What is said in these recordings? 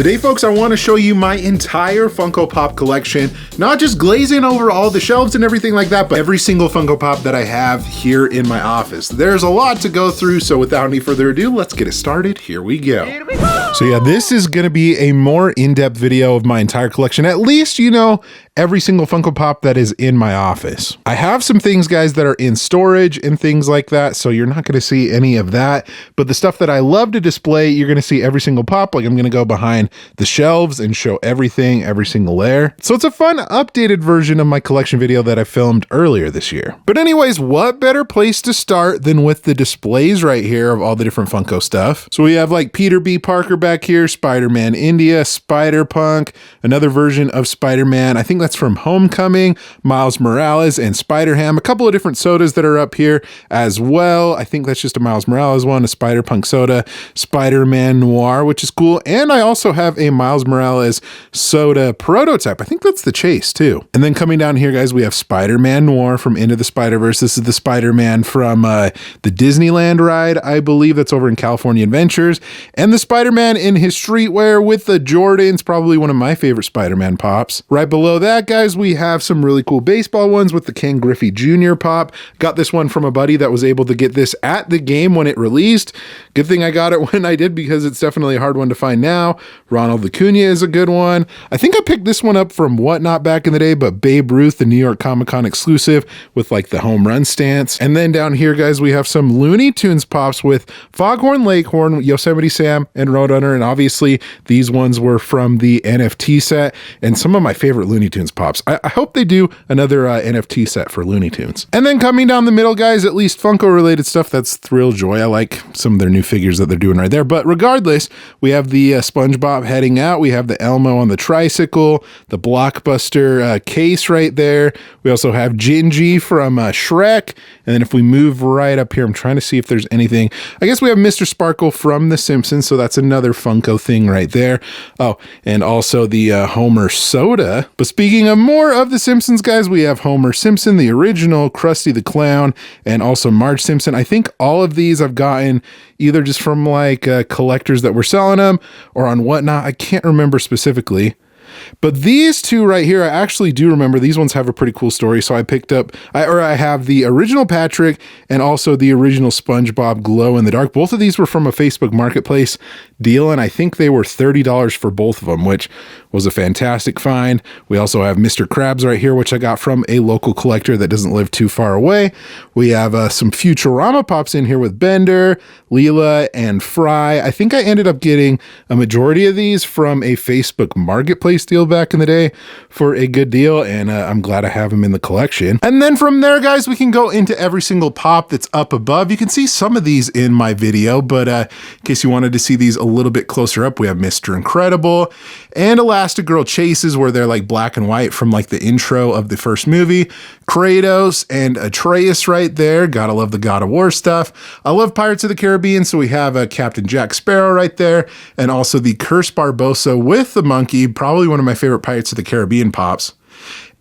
Today, folks, I want to show you my entire Funko Pop collection, not just glazing over all the shelves and everything like that, but every single Funko Pop that I have here in my office. There's a lot to go through, so without any further ado, let's get it started. Here we go. So yeah, this is going to be a more in-depth video of my entire collection, at least, you know, every single Funko Pop that is in my office. I have some things, guys, that are in storage and things like that, so you're not going to see any of that, but the stuff that I love to display, you're going to see every single pop. Like, I'm going to go behind the shelves and show everything, every single layer. So it's a fun updated version of my collection video that I filmed earlier this year. But anyways, what better place to start than with the displays right here of all the different Funko stuff. So we have like Peter B. Parker back here, Spider-Man India, Spider-Punk, another version of Spider-Man, I think that's from Homecoming, Miles Morales, and Spider-Ham. A couple of different sodas that are up here as well. I think that's just a Miles Morales one, a Spider-Punk soda, Spider-Man Noir, which is cool. And I also have a Miles Morales soda prototype. I think that's the Chase too. And then coming down here, guys, we have Spider-Man Noir from Into the Spider-Verse. This is the Spider-Man from the Disneyland ride, I believe that's over in California Adventures. And the Spider-Man in his streetwear with the Jordans, probably one of my favorite Spider-Man pops. Right below that, guys, we have some really cool baseball ones with the Ken Griffey Jr. pop. Got this one from a buddy that was able to get this at the game when it released. Good thing I got it when I did, because it's definitely a hard one to find now. Ronald Acuna is a good one. I think I picked this one up from Whatnot back in the day, but Babe Ruth, the New York Comic-Con exclusive with like the home run stance. And then down here, guys, we have some Looney Tunes pops with Foghorn Leghorn, Yosemite Sam, and Roadrunner. And obviously these ones were from the NFT set and some of my favorite Looney Tunes pops. I hope they do another NFT set for Looney Tunes. And then coming down the middle, guys, at least Funko related stuff, that's Thrill Joy. I like some of their new figures that they're doing right there. But regardless, we have the SpongeBob heading out. We have the Elmo on the tricycle, the Blockbuster case right there. We also have Gingy from Shrek. And then if we move right up here, I'm trying to see if there's anything. I guess we have Mr. Sparkle from The Simpsons. So that's another Funko thing right there. Oh, and also the Homer soda. But speaking of more of The Simpsons, guys, we have Homer Simpson, the original, Krusty the Clown, and also Marge Simpson. I think all of these I've gotten either just from like collectors that were selling them or on Whatnot. I can't remember specifically. But these two right here, I actually do remember. These ones have a pretty cool story. So I picked up, I have the original Patrick and also the original SpongeBob Glow in the Dark. Both of these were from a Facebook Marketplace deal, and I think they were $30 for both of them, which was a fantastic find. We also have Mr. Krabs right here, which I got from a local collector that doesn't live too far away. We have some Futurama pops in here with Bender, Leela, and Fry. I think I ended up getting a majority of these from a Facebook Marketplace deal back in the day for a good deal, and I'm glad I have them in the collection. And then from there, guys, we can go into every single pop that's up above. You can see some of these in my video, but in case you wanted to see these a little bit closer up, we have Mr. Incredible and Elastigirl Chases, where they're like black and white from like the intro of the first movie. Kratos and Atreus right there. Gotta love the God of War stuff. I love Pirates of the Caribbean, so we have Captain Jack Sparrow right there, and also the Curse Barbossa with the monkey, probably one of my favorite Pirates of the Caribbean pops.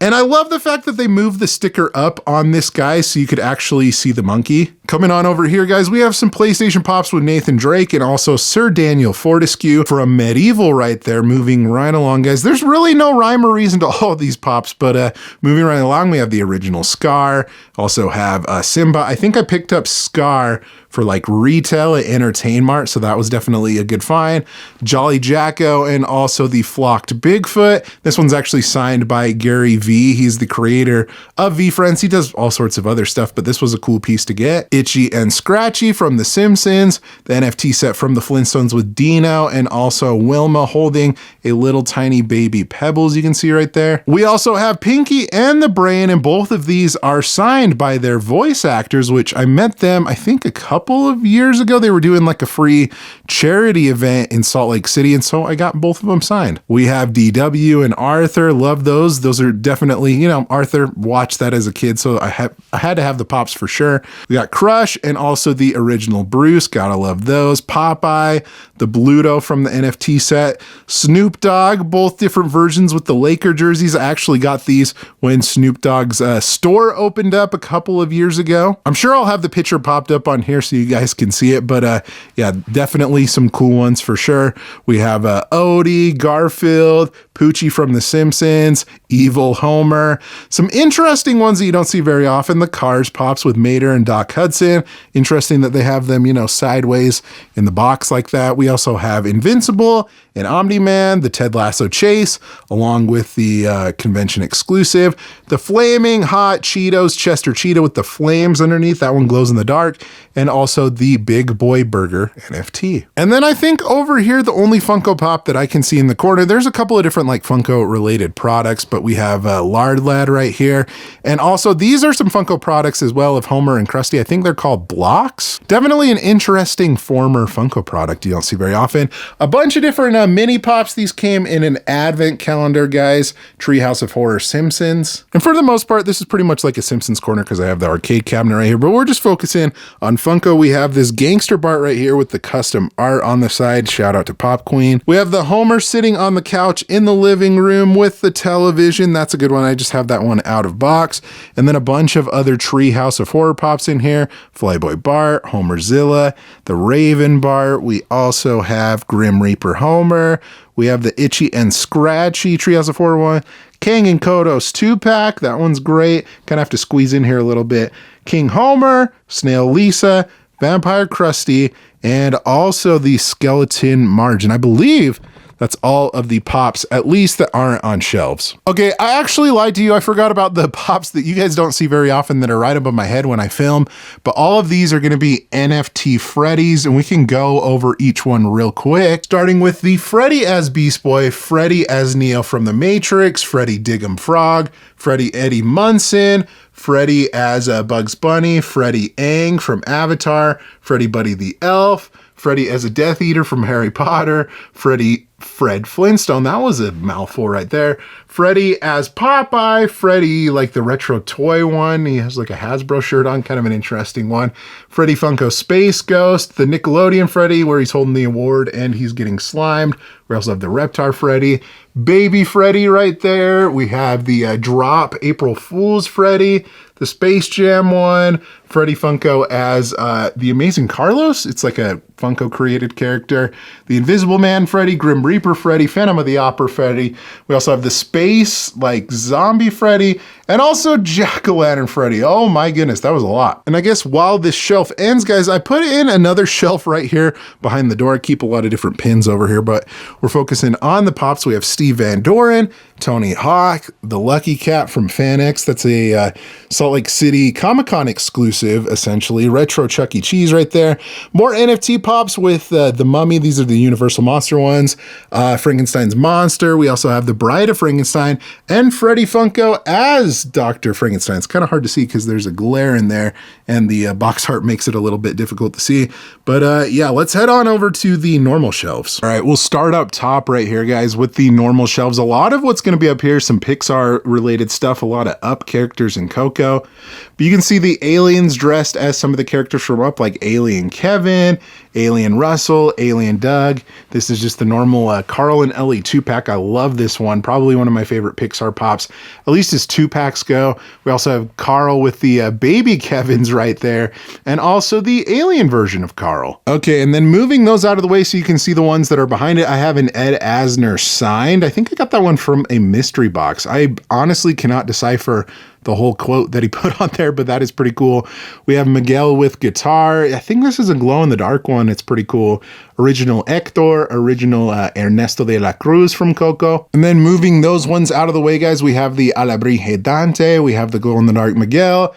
And I love the fact that they moved the sticker up on this guy so you could actually see the monkey. Coming on over here, guys, we have some PlayStation pops with Nathan Drake and also Sir Daniel Fortescue from Medieval right there, moving right along, guys. There's really no rhyme or reason to all of these pops, but moving right along, we have the original Scar, also have Simba. I think I picked up Scar for like retail at Entertain Mart, so that was definitely a good find. Jolly Jacko and also the Flocked Bigfoot. This one's actually signed by Gary V. He's the creator of V-Friends. He does all sorts of other stuff, but this was a cool piece to get. Itchy and Scratchy from The Simpsons, the NFT set from the Flintstones with Dino, and also Wilma holding a little tiny baby Pebbles, you can see right there. We also have Pinky and the Brain, and both of these are signed by their voice actors, which I met them, I think, a couple of years ago. They were doing like a free charity event in Salt Lake City, and so I got both of them signed. We have DW and Arthur. Love those. Those are definitely definitely, you know, Arthur watched that as a kid, so I had to have the Pops for sure. We got Crush and also the original Bruce. Gotta love those. Popeye, the Bluto from the NFT set. Snoop Dogg, both different versions with the Laker jerseys. I actually got these when Snoop Dogg's store opened up a couple of years ago. I'm sure I'll have the picture popped up on here so you guys can see it, but yeah, definitely some cool ones for sure. We have Odie, Garfield, Poochie from The Simpsons, Evil Homer. Some interesting ones that you don't see very often. The Cars Pops with Mater and Doc Hudson. Interesting that they have them, you know, sideways in the box like that. We also have Invincible and Omni-Man, the Ted Lasso Chase, along with the convention exclusive. The Flaming Hot Cheetos Chester Cheetah with the flames underneath. That one glows in the dark. And also the Big Boy Burger NFT. And then I think over here, the only Funko Pop that I can see in the corner, there's a couple of different like Funko related products, but we have Lard Lad right here. And also these are some Funko products as well of Homer and Krusty. I think they're called blocks. Definitely an interesting former Funko product you don't see very often. A bunch of different mini pops. These came in an advent calendar, guys. Treehouse of Horror Simpsons. And for the most part, this is pretty much like a Simpsons corner because I have the arcade cabinet right here, but we're just focusing on Funko. We have this Gangster Bart right here with the custom art on the side. Shout out to Pop Queen. We have the Homer sitting on the couch in the living room with the television. That's a good one. I just have that one out of box. And then a bunch of other Treehouse of Horror Pops in here. Flyboy Bart, Homerzilla, the Raven Bart. We also have Grim Reaper Homer. We have the Itchy and Scratchy Treehouse of Horror one. Kang and Kodos 2-pack. That one's great. Kind of have to squeeze in here a little bit. King Homer, Snail Lisa, Vampire Krusty, and also the Skeleton Margin. I believe that's all of the Pops, at least that aren't on shelves. Okay, I actually lied to you. I forgot about the Pops that you guys don't see very often that are right above my head when I film, but all of these are gonna be NFT Freddys, and we can go over each one real quick, starting with the Freddy as Beast Boy, Freddy as Neo from The Matrix, Freddy Diggum Frog, Freddy Eddie Munson, Freddy as Bugs Bunny, Freddy Aang from Avatar, Freddy Buddy the Elf, Freddy as a Death Eater from Harry Potter, Fred Flintstone, that was a mouthful right there. Freddy as Popeye, Freddy like the retro toy one, he has like a Hasbro shirt on, kind of an interesting one. Freddy Funko Space Ghost, the Nickelodeon Freddy where he's holding the award and he's getting slimed. We also have the Reptar Freddy, Baby Freddy right there. We have the Drop April Fool's Freddy, the Space Jam one, Freddy Funko as the Amazing Carlos. It's like a Funko created character. The Invisible Man Freddy, Grim Reaper Freddy, Phantom of the Opera Freddy. We also have the Space like Zombie Freddy and also Jack-o'-lantern Freddy. Oh my goodness, that was a lot. And I guess while this shelf ends, guys, I put in another shelf right here behind the door. I keep a lot of different pins over here, but we're focusing on the Pops. We have Steve Van Doren, Tony Hawk, the Lucky Cat from FanX. That's a Salt Lake City Comic-Con exclusive, essentially. Retro Chuck E. Cheese right there. More NFT Pops with the Mummy. These are the Universal Monster ones. Frankenstein's Monster. We also have the Bride of Frankenstein and Freddy Funko as Dr. Frankenstein. It's kind of hard to see because there's a glare in there and the box art makes it a little bit difficult to see. But yeah, let's head on over to the normal shelves. All right, we'll start up top right here, guys, with the normal shelves. A lot of what's going to be up here, some Pixar related stuff, a lot of Up characters and Coco. But you can see the aliens dressed as some of the characters from Up, like Alien Kevin, Alien Russell, Alien Doug. This is just the normal Carl and Ellie 2-pack. I love this one. Probably one of my favorite Pixar Pops, at least as 2-packs go. We also have Carl with the baby Kevins right there, and also the alien version of Carl. Okay, and then moving those out of the way so you can see the ones that are behind it, I have an Ed Asner signed. I think I got that one from a mystery box. I honestly cannot decipher the whole quote that he put on there, but that is pretty cool. We have Miguel with guitar. I think this is a glow-in-the-dark one. It's pretty cool. Original Hector, original Ernesto de la Cruz from Coco. And then moving those ones out of the way, guys, we have the Alabrije Dante. We have the glow-in-the-dark Miguel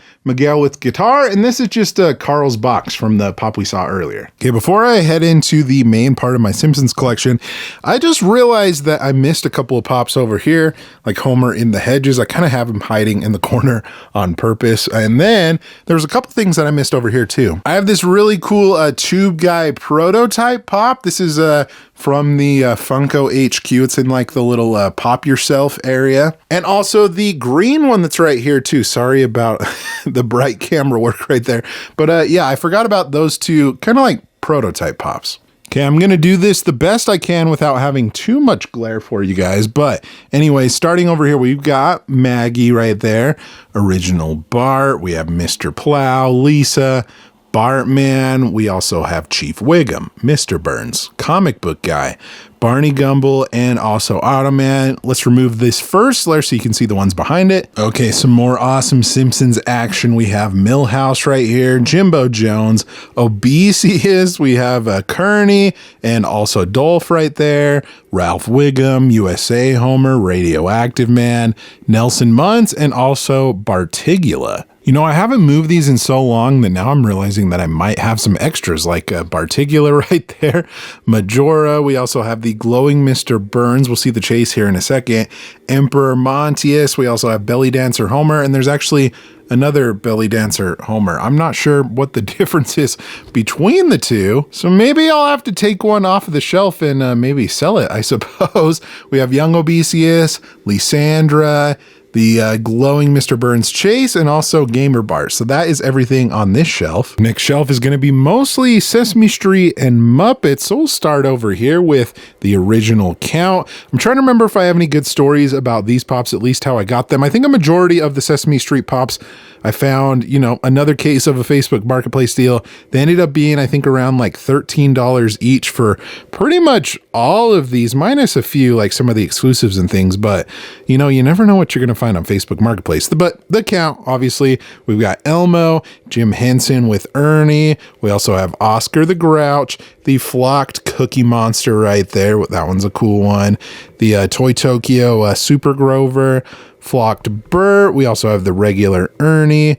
with guitar, and this is just Carl's box from the Pop we saw earlier. Okay, before I head into the main part of my Simpsons collection, I just realized that I missed a couple of Pops over here, like Homer in the Hedges. I kind of have him hiding in the corner corner on purpose. And then there's a couple things that I missed over here too. I have this really cool Tube Guy prototype pop. This is from the Funko HQ. It's in like the little pop yourself area. And also the green one that's right here too. Sorry about the bright camera work right there. But yeah, I forgot about those two kind of like prototype pops. Okay, I'm going to do this the best I can without having too much glare for you guys. But anyway, starting over here, we've got Maggie right there. Original Bart. We have Mr. Plow, Lisa, Bartman. We also have Chief Wiggum, Mr. Burns, Comic Book Guy, Barney Gumble, and also Automan. Let's remove this first layer so you can see the ones behind it. Okay, some more awesome Simpsons action. We have Milhouse right here, Jimbo Jones, Obesius. We have Kearney and also Dolph right there, Ralph Wiggum, USA Homer, Radioactive Man, Nelson Muntz, and also Bartigula. You know, I haven't moved these in so long that now I'm realizing that I might have some extras like Bartigula right there, Majora. We also have the glowing Mr. Burns. We'll see the chase here in a second. Emperor Montius. We also have Belly Dancer Homer, and there's actually another Belly Dancer Homer. I'm not sure what the difference is between the two, so maybe I'll have to take one off of the shelf and maybe sell it, I suppose. We have Young Obesius, Lysandra, the glowing Mr. Burns Chase, and also Gamer Bart. So that is everything on this shelf. Next shelf is going to be mostly Sesame Street and Muppets. So we'll start over here with the original count. I'm trying to remember if I have any good stories about these pops, at least how I got them. I think a majority of the Sesame Street pops I found, you know, another case of a Facebook Marketplace deal. They ended up being, I think, around like $13 each for pretty much all of these, minus a few, like some of the exclusives and things. But, you know, you never know what you're going to find on Facebook Marketplace. But the count, obviously, we've got Elmo, Jim Henson with Ernie. We also have Oscar the Grouch, the flocked Cookie Monster right there. That one's a cool one. The Toy Tokyo Super Grover, flocked Bert. We also have the regular Ernie,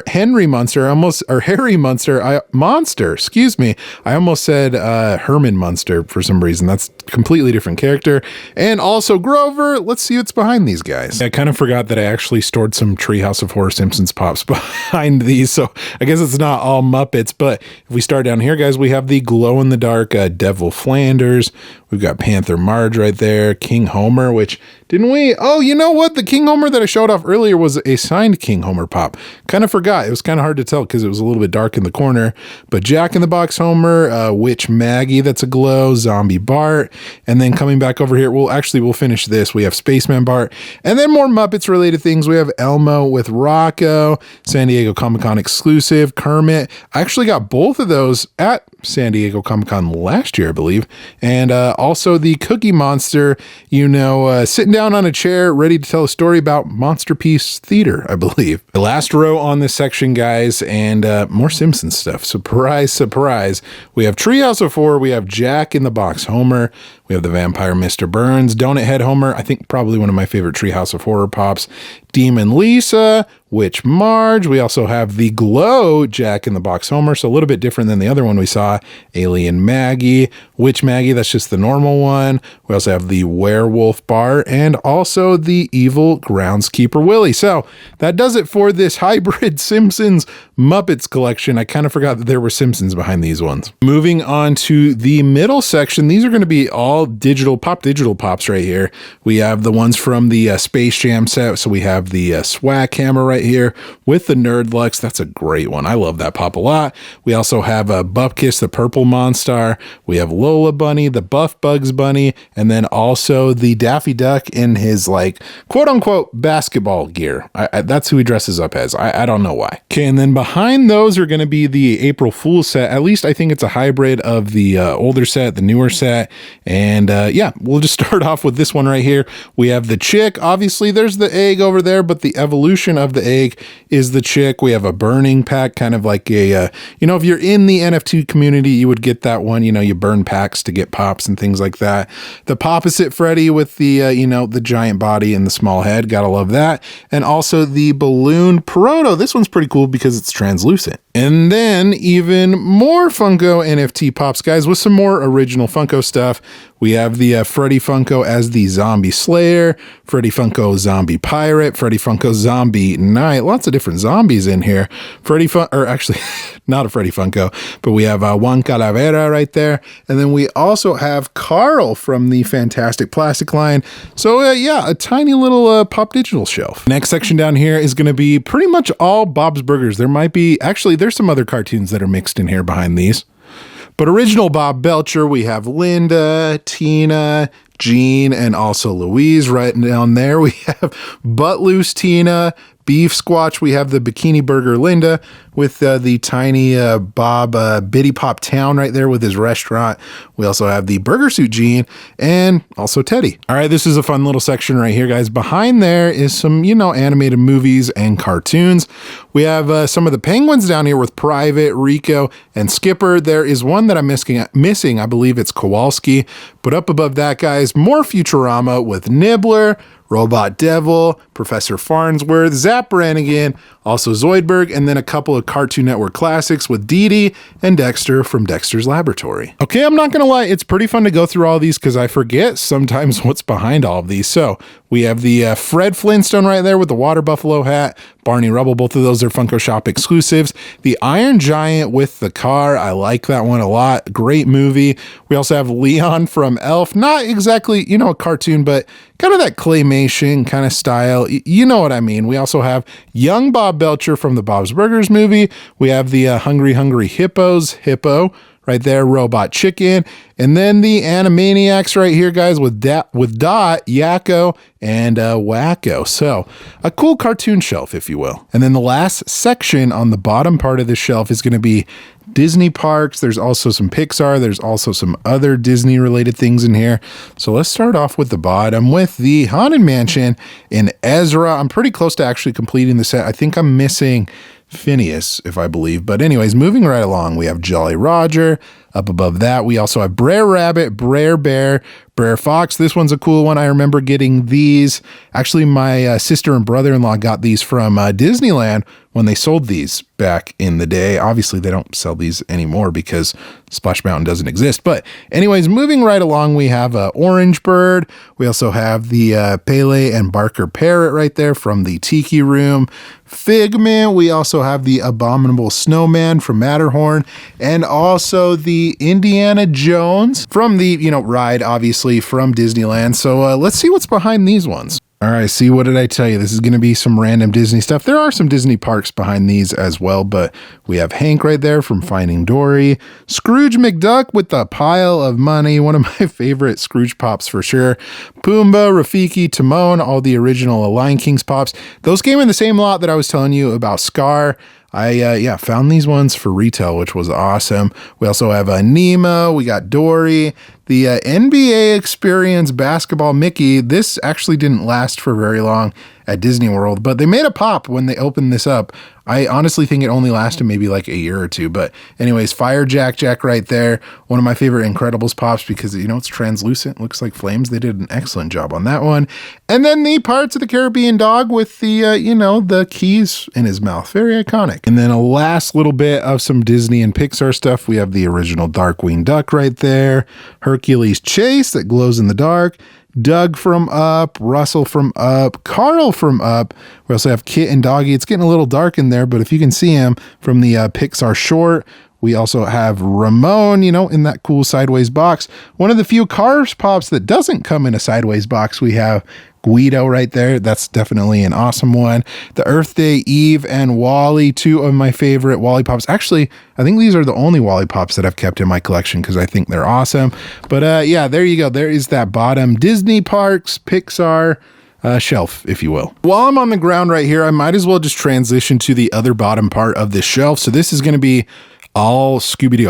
Henry Munster, Harry Munster, Monster, excuse me. I almost said Herman Munster for some reason. That's a completely different character. And also Grover. Let's see what's behind these guys. I kind of forgot that I actually stored some Treehouse of Horror Simpsons pops behind these, so I guess it's not all Muppets. But if we start down here, guys, we have the glow-in-the-dark Devil Flanders. We've got Panther Marge right there, King Homer, which didn't we? Oh, you know what? The King Homer that I showed off earlier was a signed King Homer pop. Kind of forgot. It was kind of hard to tell because it was a little bit dark in the corner. But Jack in the Box Homer, Witch Maggie, that's a glow, Zombie Bart. And then coming back over here, we'll finish this. We have Spaceman Bart. And then more Muppets related things. We have Elmo with Rocco, San Diego Comic-Con exclusive, Kermit. I actually got both of those at San Diego Comic-Con last year, I believe. And also the Cookie Monster, you know, sitting down on a chair, ready to tell a story about Monster Piece Theater, I believe. The last row on this section, guys, and more Simpsons stuff. Surprise, surprise. We have Treehouse of Horror. We have Jack in the Box Homer. We have the Vampire Mr. Burns, Donut Head Homer. I think probably one of my favorite Treehouse of Horror pops. Demon Lisa, Witch Marge. We also have the Glow Jack in the Box Homer, so a little bit different than the other one we saw. Alien Maggie, Witch Maggie, that's just the normal one. We also have the Werewolf Bart and also the Evil Groundskeeper Willie. So that does it for this hybrid Simpsons Muppets collection. I kind of forgot that there were Simpsons behind these ones. Moving on to the middle section, these are going to be all digital pops right here. We have the ones from the Space Jam set. So we have the Swack Hammer right here with the Nerd Lux. That's a great one. I love that pop a lot. We also have Bupkis, the Purple Monstar. We have Lola Bunny, the Buff Bugs Bunny, and then also the Daffy Duck in his like quote unquote basketball gear. That's who he dresses up as. I don't know why. Okay, and then behind those are going to be the April Fool's set. At least I think it's a hybrid of the older set, the newer set. And yeah, we'll just start off with this one right here. We have the chick. Obviously, there's the egg over there, but the evolution of the egg is the chick. We have a burning pack, kind of like a, you know, if you're in the NFT community, you would get that one. You know, you burn packs to get pops and things like that. The Popposite Freddy with the, you know, the giant body and the small head. Gotta love that. And also the balloon Proto. This one's pretty cool because it's translucent. And then even more Funko NFT pops, guys, with some more original Funko stuff. We have the Freddy Funko as the Zombie Slayer, Freddy Funko Zombie Pirate, Freddy Funko Zombie Knight. Lots of different zombies in here. Or actually, not a Freddy Funko, but we have Juan Calavera right there. And then we also have Carl from the Fantastic Plastic line. So yeah, a tiny little Pop Digital shelf. Next section down here is going to be pretty much all Bob's Burgers. There might be, actually, there's some other cartoons that are mixed in here behind these. But original Bob Belcher, we have Linda, Tina, Jean, and also Louise. Right down there, we have Butt Loose Tina, Beef Squatch. We have the Bikini Burger Linda with the tiny Bob Bitty Pop Town right there with his restaurant. We also have the Burger Suit Gene and also Teddy. All right, this is a fun little section right here, guys. Behind there is some, animated movies and cartoons. We have some of the penguins down here with Private, Rico, and Skipper. There is one that I'm missing. I believe it's Kowalski. But up above that, guys, more Futurama with Nibbler, Robot Devil, Professor Farnsworth, Zap Brannigan, also Zoidberg, and then a couple of Cartoon Network classics with Dee Dee and Dexter from Dexter's Laboratory. Okay, I'm not gonna lie, it's pretty fun to go through all these because I forget sometimes what's behind all of these. So we have the Fred Flintstone right there with the Water Buffalo hat, Barney Rubble, both of those are Funko Shop exclusives. The Iron Giant with the car, I like that one a lot, great movie. We also have Leon from Elf, not exactly, a cartoon, but kind of that claymation kind of style. You know what I mean. We also have young Bob Belcher from the Bob's Burgers movie. We have the Hungry Hungry Hippos, Hippo right there, Robot Chicken. And then the Animaniacs right here, guys, with Dot, Yakko, and Wacko. So a cool cartoon shelf, if you will. And then the last section on the bottom part of the shelf is going to be Disney parks. There's also some Pixar. There's also some other Disney related things in here. So let's start off with the bottom with the Haunted Mansion in Ezra. I'm pretty close to actually completing the set. I think I'm missing Phineas, if I believe. But anyways, moving right along, we have Jolly Roger. Up above that, we also have Brer Rabbit, Brer Bear, Brer Fox. This one's a cool one. I remember getting these. Actually, my sister and brother-in-law got these from Disneyland when they sold these back in the day. Obviously, they don't sell these anymore because Splash Mountain doesn't exist. But anyways, moving right along, we have Orange Bird. We also have the Pele and Barker Parrot right there from the Tiki Room. Figment. We also have the Abominable Snowman from Matterhorn, and also the Indiana Jones from the, ride, obviously, from Disneyland. So let's see what's behind these ones. All right, see, what did I tell you? This is going to be some random Disney stuff. There are some Disney parks behind these as well, but we have Hank right there from Finding Dory. Scrooge McDuck with the pile of money, one of my favorite Scrooge pops for sure. Pumbaa, Rafiki, Timon, all the original Lion King's pops. Those came in the same lot that I was telling you about Scar. I found these ones for retail, which was awesome. We also have Nemo, we got Dory, the NBA Experience Basketball Mickey. This actually didn't last for very long at Disney World, but they made a pop when they opened this up. I honestly think it only lasted maybe like a year or two, but anyways, Fire Jack right there. One of my favorite Incredibles pops because, it's translucent, looks like flames. They did an excellent job on that one. And then the Pirates of the Caribbean dog with the, the keys in his mouth. Very iconic. And then a last little bit of some Disney and Pixar stuff. We have the original Darkwing Duck right there. Hercules Chase that glows in the dark. Doug from Up, Russell from Up, Carl from Up. We also have Kit and Doggy. It's getting a little dark in there, but if you can see him from the Pixar short. We also have Ramon, in that cool sideways box. One of the few Cars pops that doesn't come in a sideways box. We have Guido right there. That's definitely an awesome one. The Earth Day, Eve, and Wally, two of my favorite Wally pops. Actually, I think these are the only Wally pops that I've kept in my collection because I think they're awesome. But yeah, there you go. There is that bottom Disney parks, Pixar shelf, if you will. While I'm on the ground right here, I might as well just transition to the other bottom part of this shelf. So this is going to be all Scooby-Doo.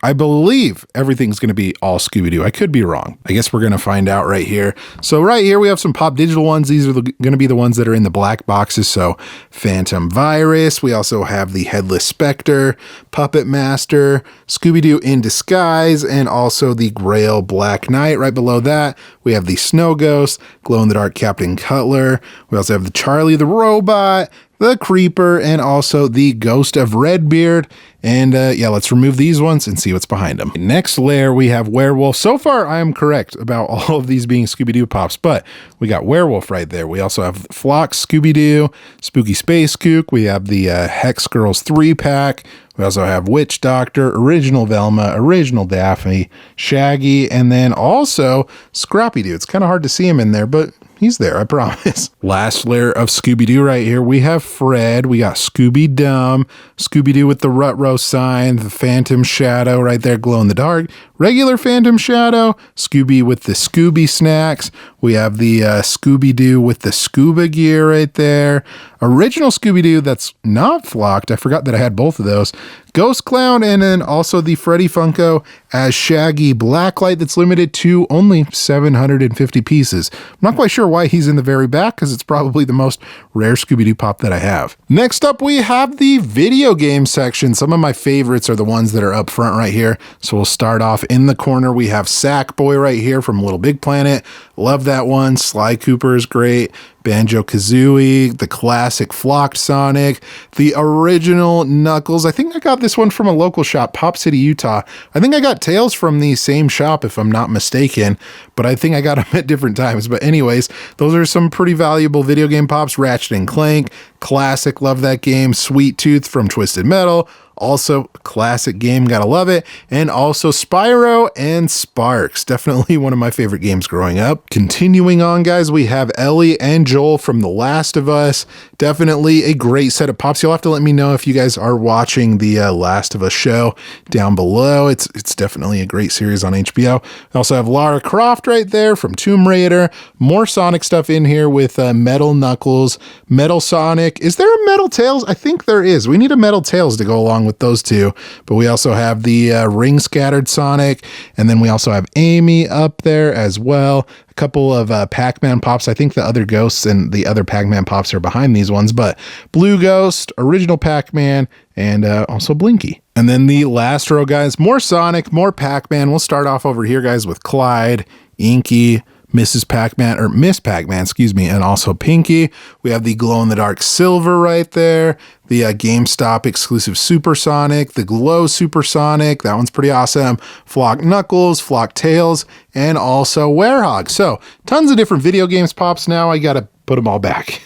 I believe everything's going to be all Scooby-Doo. I could be wrong. I guess we're going to find out right here. So right here, we have some Pop Digital ones. These are going to be the ones that are in the black boxes. So Phantom Virus. We also have the Headless Spectre, Puppet Master, Scooby-Doo in Disguise, and also the Grail Black Knight. Right below that, we have the Snow Ghost, Glow-in-the-Dark Captain Cutler. We also have the Charlie the Robot, the Creeper, and also the Ghost of Redbeard. And yeah, let's remove these ones and see what's behind them. Next layer, we have Werewolf. So far, I am correct about all of these being Scooby-Doo pops, but we got Werewolf right there. We also have Flock, Scooby-Doo, Spooky Space Kook. We have the Hex Girls 3-pack. We also have Witch Doctor, Original Velma, Original Daphne, Shaggy, and then also Scrappy-Doo. It's kind of hard to see him in there, but he's there, I promise. Last layer of Scooby-Doo right here. We have Fred. We got Scooby-Dum, Scooby-Doo with the Rutrow sign, the Phantom Shadow right there, glow in the dark. Regular Phantom Shadow, Scooby with the Scooby snacks. We have the Scooby-Doo with the scuba gear right there. Original Scooby-Doo that's not flocked. I forgot that I had both of those. Ghost Clown, and then also the Freddy Funko as Shaggy Blacklight that's limited to only 750 pieces. I'm not quite sure why he's in the very back, because it's probably the most rare Scooby-Doo pop that I have. Next up, we have the video game section. Some of my favorites are the ones that are up front right here. So we'll start off in the corner. We have Sackboy right here from Little Big Planet. Love that one. Sly Cooper is great. Banjo-Kazooie, the classic Flocked Sonic, the original Knuckles. I think I got this one from a local shop, Pop City, Utah. I think I got Tails from the same shop, if I'm not mistaken, but I think I got them at different times. But anyways, those are some pretty valuable video game pops. Ratchet and Clank, classic, love that game. Sweet Tooth from Twisted Metal, also classic game, gotta love it. And also Spyro and Sparks, definitely one of my favorite games growing up. Continuing on, guys, we have Ellie and Joel from The Last of Us. Definitely a great set of pops. You'll have to let me know if you guys are watching the Last of Us show down below. It's definitely a great series on HBO. We also have Lara Croft right there from Tomb Raider. More Sonic stuff in here with Metal Knuckles, Metal Sonic. Is there a Metal Tails? I think there is. We need a Metal Tails to go along with those two. But we also have the Ring Scattered Sonic, and then we also have Amy up there as well. A couple of Pac-Man pops. I think the other ghosts and the other Pac-Man pops are behind these ones, but Blue Ghost, Original Pac-Man, and also Blinky. And then the last row, guys, more Sonic, more Pac-Man. We'll start off over here, guys, with Clyde, Inky, Mrs. Pac-Man, or Miss Pac-Man, excuse me, and also Pinky. We have the glow-in-the-dark Silver right there, the GameStop exclusive Supersonic, the Glow Supersonic, that one's pretty awesome, Flock Knuckles, Flock Tails, and also Werehog. So, tons of different video games pops now. I gotta put them all back.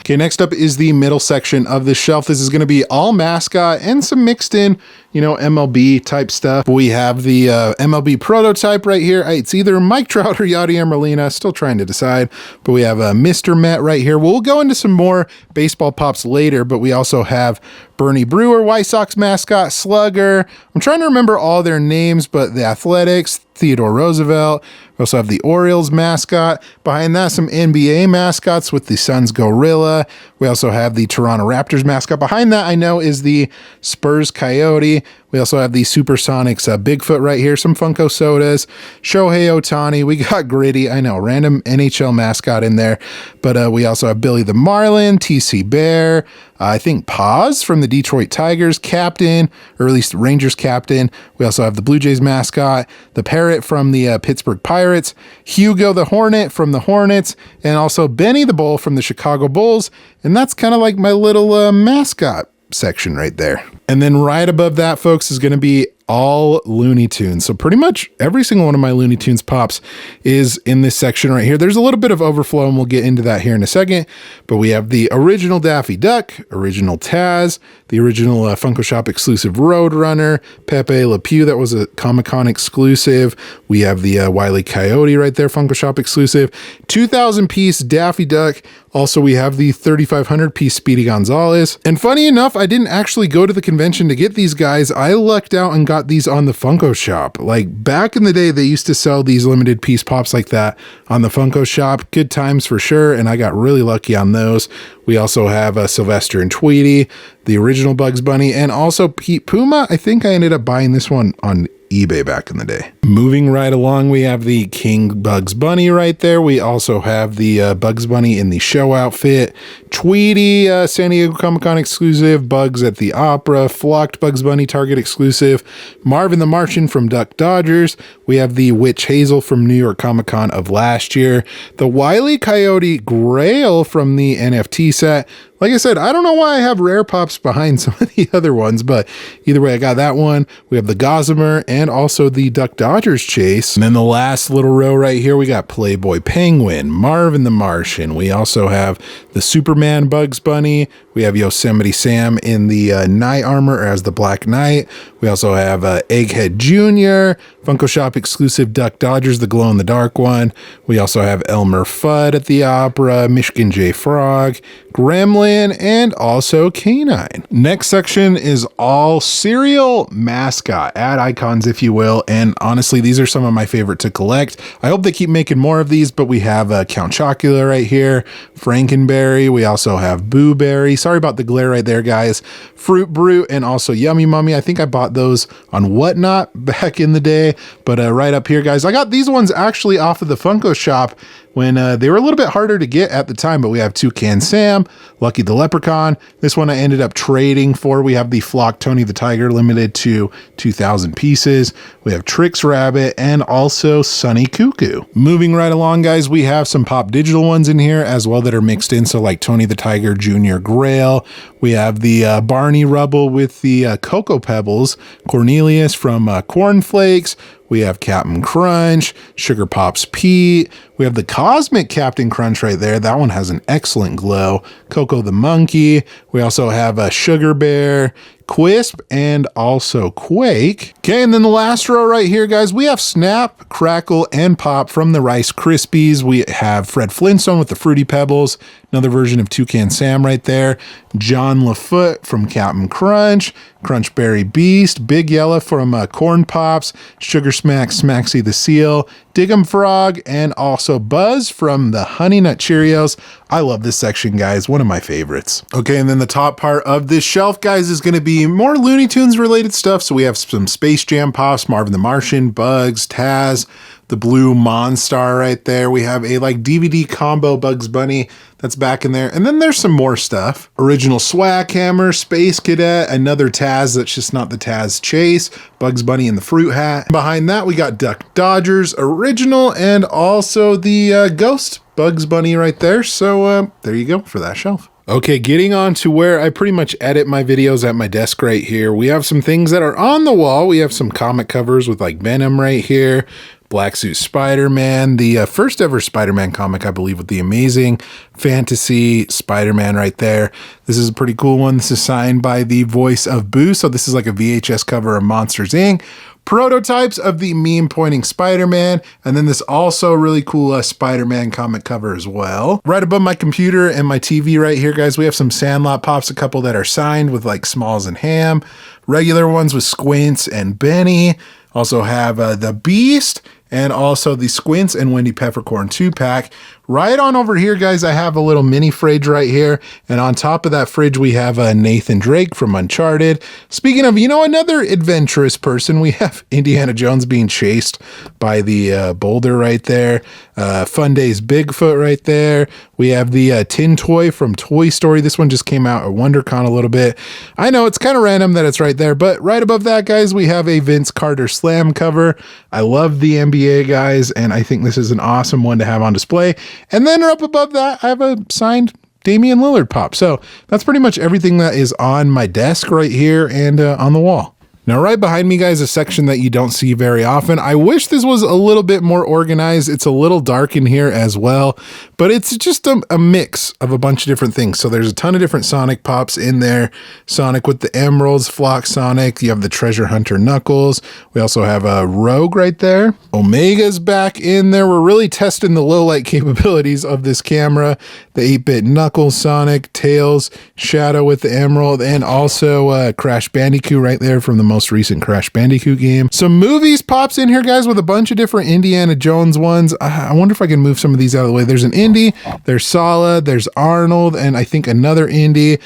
Okay, next up is the middle section of the shelf. This is going to be all Mascot and some mixed in, MLB type stuff. We have the MLB prototype right here. It's either Mike Trout or Yadier Molina. Still trying to decide. But we have Mr. Met right here. We'll go into some more baseball pops later, but we also have Bernie Brewer, White Sox mascot, Slugger. I'm trying to remember all their names, but the Athletics, Theodore Roosevelt. We also have the Orioles mascot. Behind that, some NBA mascots with the Suns Gorilla. We also have the Toronto Raptors mascot. Behind that, I know, is the Spurs Coyote. We also have the Supersonics Bigfoot right here, some Funko Sodas, Shohei Ohtani. We got Gritty, I know, random NHL mascot in there. But we also have Billy the Marlin, TC Bear, I think Paz from the Detroit Tigers captain, or at least Rangers captain. We also have the Blue Jays mascot, the Parrot from the Pittsburgh Pirates, Hugo the Hornet from the Hornets, and also Benny the Bull from the Chicago Bulls. And that's kind of like my little mascot section right there. And then right above that, folks, is going to be all Looney Tunes. So pretty much every single one of my Looney Tunes pops is in this section right here. There's a little bit of overflow, and we'll get into that here in a second. But we have the original Daffy Duck, original Taz, the original Funko Shop exclusive Roadrunner, Pepe Le Pew, that was a Comic-Con exclusive. We have the Wile E. Coyote right there, Funko Shop exclusive. 2,000 piece Daffy Duck. Also, we have the 3,500 piece Speedy Gonzalez. And funny enough, I didn't actually go to the convention to get these guys. I lucked out and got these on the Funko Shop. Like back in the day, they used to sell these limited piece pops like that on the Funko Shop. Good times for sure. And I got really lucky on those. We also have Sylvester and Tweety, the original Bugs Bunny, and also Pete Puma. I think I ended up buying this one on eBay back in the day. Moving right along, we have the King Bugs Bunny right there. We also have the Bugs Bunny in the show outfit. Tweety, San Diego Comic-Con exclusive. Bugs at the Opera. Flocked Bugs Bunny Target exclusive. Marvin the Martian from Duck Dodgers. We have the Witch Hazel from New York Comic-Con of last year. The Wile E. Coyote Grail from the NFT set. Like I said, I don't know why I have rare pops behind some of the other ones, but either way, I got that one. We have the Gossamer and also the Duck Dodgers chase. And then the last little row right here, we got Playboy Penguin, Marvin the Martian. We also have the Superman Bugs Bunny. We have Yosemite Sam in the Knight armor as the Black Knight. We also have Egghead Jr., Funko Shop exclusive Duck Dodgers, the glow-in-the-dark one. We also have Elmer Fudd at the Opera, Michigan J. Frog, Gremlin, and also Canine. Next section is all cereal mascot, ad icons, if you will. And honestly, these are some of my favorite to collect. I hope they keep making more of these, but we have Count Chocula right here, Frankenberry. We also have Boo Berry. Sorry about the glare right there, guys. Fruit Brute and also Yummy Mummy. I think I bought those on Whatnot back in the day. But right up here, guys, I got these ones actually off of the Funko Shop when they were a little bit harder to get at the time, but we have Toucan Sam, Lucky the Leprechaun. This one I ended up trading for. We have the Flock Tony the Tiger limited to 2,000 pieces. We have Trix Rabbit and also Sunny Cuckoo. Moving right along, guys, we have some Pop Digital ones in here as well that are mixed in. So like Tony the Tiger Jr. Grail. We have the Barney Rubble with the Cocoa Pebbles, Cornelius from Corn Flakes. We have Captain Crunch, Sugar Pops Pete. We have the Cosmic Captain Crunch right there. That one has an excellent glow. Coco the Monkey. We also have a Sugar Bear, Quisp, and also Quake. Okay, and then the last row right here, guys, we have Snap, Crackle, and Pop from the Rice Krispies. We have Fred Flintstone with the Fruity Pebbles, another version of Toucan Sam right there. John LaFoot from Captain Crunch, Crunchberry Beast, Big Yellow from Corn Pops, Sugar Smack, Smaxy the Seal, Dig'em Frog, and also Buzz from the Honey Nut Cheerios. I love this section, guys. One of my favorites. Okay, and then the top part of this shelf, guys, is going to be more Looney Tunes related stuff. So we have some Space Jam Pops, Marvin the Martian, Bugs, Taz, the blue Monstar right there. We have a like DVD combo Bugs Bunny that's back in there. And then there's some more stuff. Original Swag Hammer, Space Cadet, another Taz that's just not the Taz Chase, Bugs Bunny in the fruit hat. Behind that, we got Duck Dodgers original and also the Ghost Bugs Bunny right there. So there you go for that shelf. Okay, getting on to where I pretty much edit my videos at my desk right here. We have some things that are on the wall. We have some comic covers with like Venom right here. Black Suit Spider-Man, the first ever Spider-Man comic, I believe, with the Amazing Fantasy Spider-Man right there. This is a pretty cool one. This is signed by the voice of Boo. So this is like a VHS cover of Monsters, Inc. Prototypes of the meme pointing Spider-Man, and then this also really cool Spider-Man comic cover as well. Right above my computer and my TV right here, guys, we have some Sandlot Pops, a couple that are signed with like Smalls and Ham, regular ones with Squints and Benny. Also have the Beast and also the Squints and Wendy Peppercorn 2-pack. Right on over here, guys, I have a little mini fridge right here. And on top of that fridge, we have Nathan Drake from Uncharted. Speaking of, you know, another adventurous person, we have Indiana Jones being chased by the boulder right there. Fun Days Bigfoot right there. We have the Tin Toy from Toy Story. This one just came out at WonderCon a little bit. I know it's kind of random that it's right there, but right above that, guys, we have a Vince Carter Slam cover. I love the NBA, guys, and I think this is an awesome one to have on display. And then up above that, I have a signed Damian Lillard pop. So that's pretty much everything that is on my desk right here and on the wall. Now, right behind me, guys, a section that you don't see very often. I wish this was a little bit more organized. It's a little dark in here as well, but it's just a mix of a bunch of different things. So there's a ton of different Sonic Pops in there. Sonic with the emeralds, Flock Sonic. You have the Treasure Hunter Knuckles. We also have a Rogue right there. Omega's back in there. We're really testing the low light capabilities of this camera. The 8-bit Knuckles, Sonic, Tails, Shadow with the emerald, and also Crash Bandicoot right there from the most recent Crash Bandicoot game. Some movies pops in here, guys, with a bunch of different Indiana Jones ones. I wonder if I can move some of these out of the way. There's an Indy, there's Sala, there's Arnold, and I think another Indy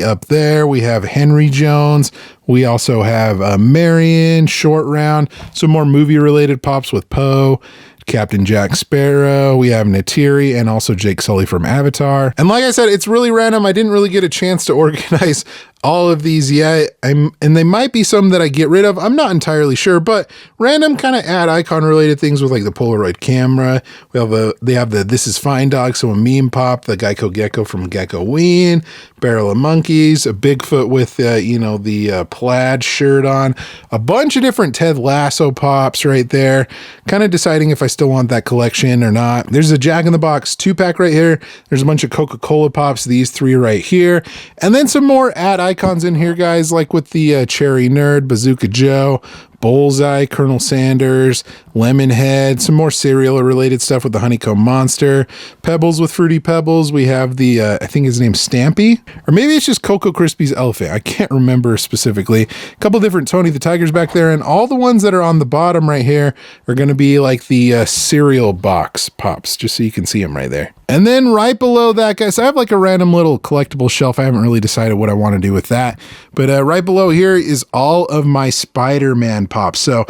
up there. We have Henry Jones. We also have Marion, Short Round, some more movie-related pops with Poe, Captain Jack Sparrow, we have Neytiri, and also Jake Sully from Avatar. And like I said, it's really random. I didn't really get a chance to organize all of these yet, and they might be some that I get rid of. I'm not entirely sure, but random kind of ad icon related things with like the Polaroid camera. They have the This Is Fine Dog, so a meme pop, the Geico Gecko from Geckoween, Barrel of Monkeys, a Bigfoot with the plaid shirt on, a bunch of different Ted Lasso pops right there. Kind of deciding if I still want that collection or not. There's a Jack in the Box 2-pack right here. There's a bunch of Coca-Cola pops, these 3 right here, and then some more ad icons in here, guys, like with the Cherry Nerd, Bazooka Joe, Bullseye, Colonel Sanders, Lemonhead, some more cereal related stuff with the Honeycomb Monster, Pebbles with Fruity Pebbles. We have the, I think his name's Stampy, or maybe it's just Cocoa Krispies Elephant. I can't remember specifically. A couple different Tony the Tigers back there, and all the ones that are on the bottom right here are going to be like the cereal box pops, just so you can see them right there. And then right below that, guys, I have like a random little collectible shelf. I haven't really decided what I want to do with that. But right below here is all of my Spider-Man pops. So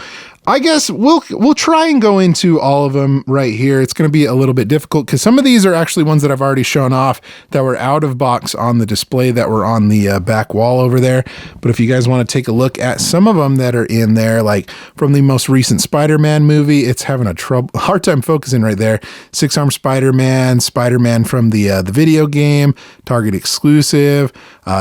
I guess we'll try and go into all of them right here. It's going to be a little bit difficult because some of these are actually ones that I've already shown off that were out of box on the display that were on the back wall over there. But if you guys want to take a look at some of them that are in there, like from the most recent Spider-Man movie, it's having a hard time focusing right there. Six-Armed Spider-Man, Spider-Man from the video game, Target exclusive,